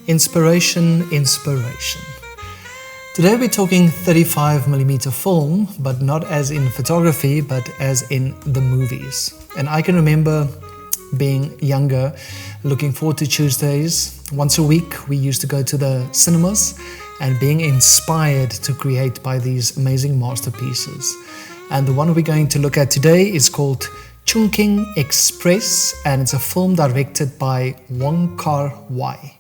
Inspiration, inspiration. Today we're talking 35mm film, but not as in photography, but as in the movies. And I can remember being younger, looking forward to Tuesdays. Once a week we used to go to the cinemas and being inspired to create by these amazing masterpieces. And the one we're going to look at today is called Chungking Express, and it's a film directed by Wong Kar Wai.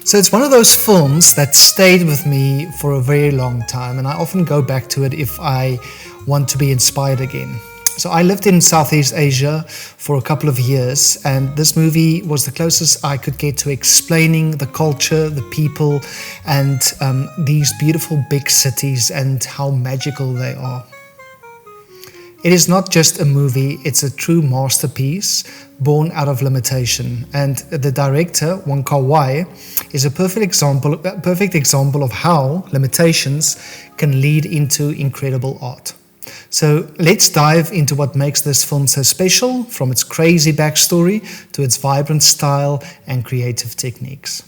So it's one of those films that stayed with me for a very long time, and I often go back to it if I want to be inspired again. So I lived in Southeast Asia for a couple of years, and this movie was the closest I could get to explaining the culture, the people, and these beautiful big cities and how magical they are. It is not just a movie, it's a true masterpiece born out of limitation. And the director, Wong Kar Wai, is a perfect example of how limitations can lead into incredible art. So let's dive into what makes this film so special, from its crazy backstory to its vibrant style and creative techniques.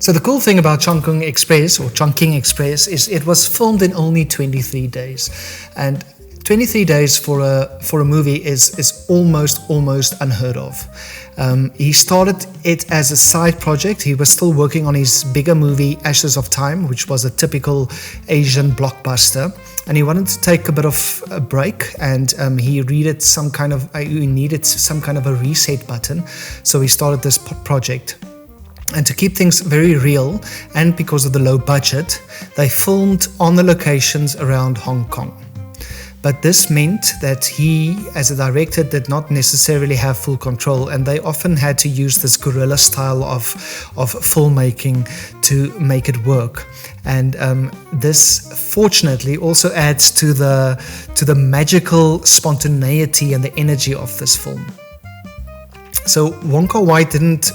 So the cool thing about Chungking Express is it was filmed in only 23 days, and 23 days for a movie is almost unheard of. He started it as a side project. He was still working on his bigger movie Ashes of Time, which was a typical Asian blockbuster, and he wanted to take a bit of a break, and he needed some kind of a reset button, so he started this project. And to keep things very real, and because of the low budget, they filmed on the locations around Hong Kong. But this meant that he, as a director, did not necessarily have full control, and they often had to use this guerrilla style of filmmaking to make it work. And this, fortunately, also adds to the magical spontaneity and the energy of this film. So Wong Kar Wai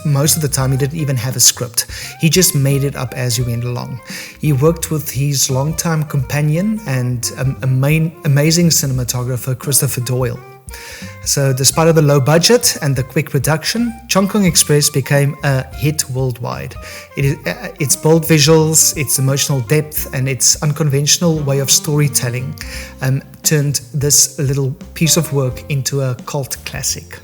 most of the time, he didn't even have a script. He just made it up as he went along. He worked with his longtime companion and amazing cinematographer, Christopher Doyle. So despite of the low budget and the quick production, Chungking Express became a hit worldwide. Its bold visuals, its emotional depth, and its unconventional way of storytelling turned this little piece of work into a cult classic.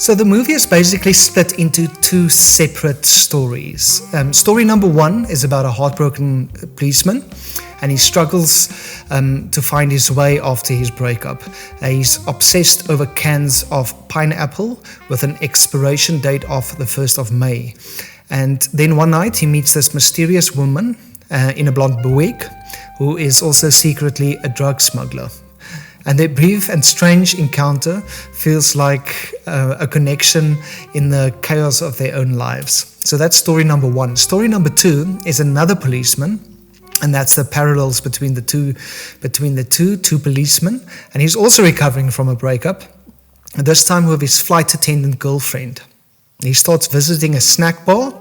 So the movie is basically split into two separate stories. Story number one is about a heartbroken policeman, and he struggles to find his way after his breakup. He's obsessed over cans of pineapple with an expiration date of the 1st of May. And then one night he meets this mysterious woman in a blonde wig who is also secretly a drug smuggler. And their brief and strange encounter feels like a connection in the chaos of their own lives. So that's story number one. Story number two is another policeman, and that's the parallels between the two policemen. And he's also recovering from a breakup, this time with his flight attendant girlfriend. He starts visiting a snack bar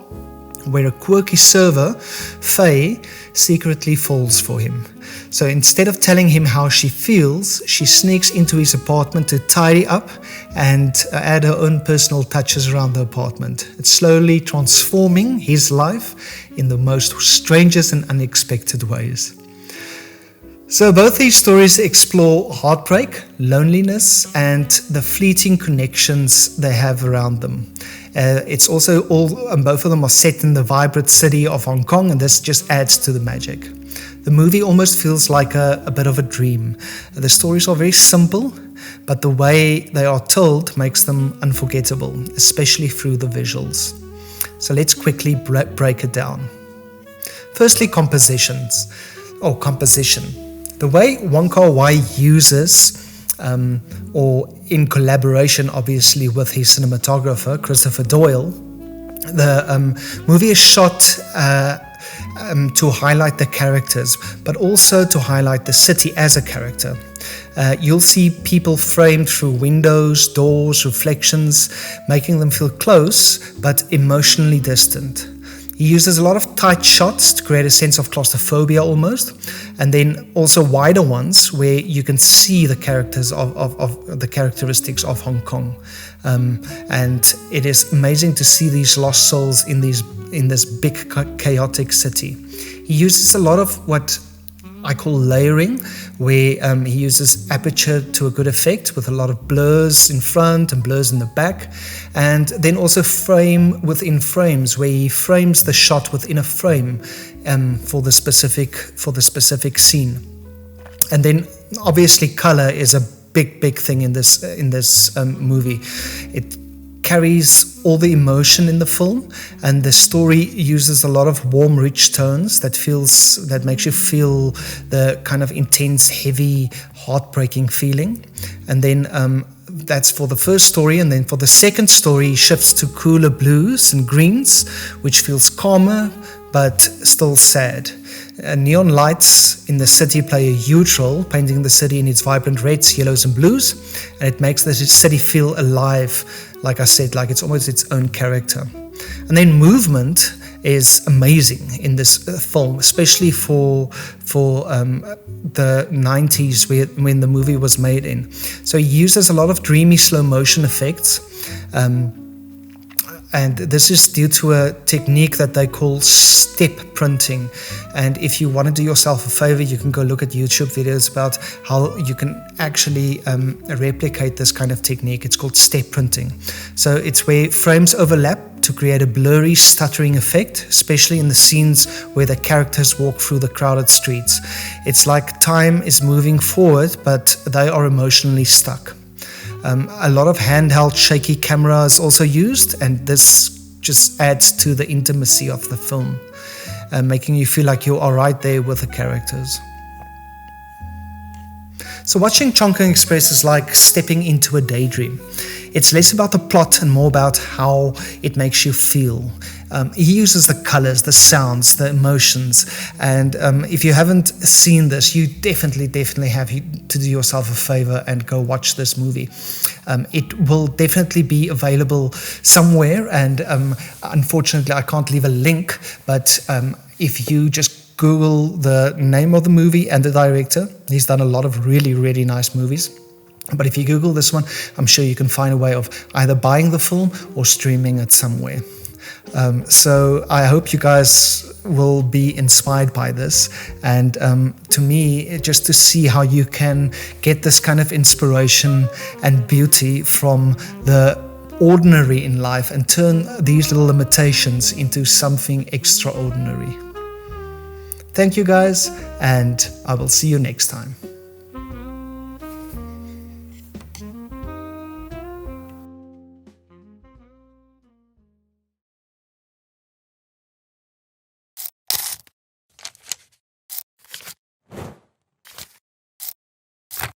where a quirky server, Faye, secretly falls for him. So instead of telling him how she feels, she sneaks into his apartment to tidy up and add her own personal touches around the apartment. It's slowly transforming his life in the most strangest and unexpected ways. So both these stories explore heartbreak, loneliness, and the fleeting connections they have around them. It's also both of them are set in the vibrant city of Hong Kong, and this just adds to the magic. The movie almost feels like a bit of a dream. The stories are very simple, but the way they are told makes them unforgettable, especially through the visuals. So let's quickly break it down. Firstly, composition. The way Wong Kar Wai uses, or in collaboration obviously with his cinematographer, Christopher Doyle, the movie is shot to highlight the characters, but also to highlight the city as a character. You'll see people framed through windows, doors, reflections, making them feel close, but emotionally distant. He uses a lot of tight shots to create a sense of claustrophobia almost, and then also wider ones where you can see the characters of the characteristics of Hong Kong. And it is amazing to see these lost souls in this big chaotic city. He uses a lot of what I call layering, where he uses aperture to a good effect with a lot of blurs in front and blurs in the back, and then also frame within frames, where he frames the shot within a frame for the specific scene. And then obviously color is a big thing in this movie. It carries all the emotion in the film, and the story uses a lot of warm, rich tones that makes you feel the kind of intense, heavy, heartbreaking feeling. And then that's for the first story, and then for the second story, shifts to cooler blues and greens, which feels calmer but still sad. Neon lights in the city play a huge role, painting the city in its vibrant reds, yellows and blues, and it makes the city feel alive, like I said, like it's almost its own character. And then movement is amazing in this film, especially for the 90s when the movie was made in. So he uses a lot of dreamy slow motion effects, and this is due to a technique that they call step printing. And if you want to do yourself a favor, you can go look at YouTube videos about how you can actually replicate this kind of technique. It's called step printing. So it's where frames overlap to create a blurry, stuttering effect, especially in the scenes where the characters walk through the crowded streets. It's like time is moving forward, but they are emotionally stuck. A lot of handheld shaky camera is also used, and this just adds to the intimacy of the film, making you feel like you are right there with the characters. So watching Chungking Express is like stepping into a daydream. It's less about the plot and more about how it makes you feel. He uses the colors, the sounds, the emotions, and if you haven't seen this, you definitely have to do yourself a favor and go watch this movie. It will definitely be available somewhere, and unfortunately I can't leave a link, but if you just Google the name of the movie and the director, he's done a lot of really nice movies. But if you Google this one, I'm sure you can find a way of either buying the film or streaming it somewhere. So I hope you guys will be inspired by this. And to me, just to see how you can get this kind of inspiration and beauty from the ordinary in life and turn these little limitations into something extraordinary. Thank you guys, and I will see you next time.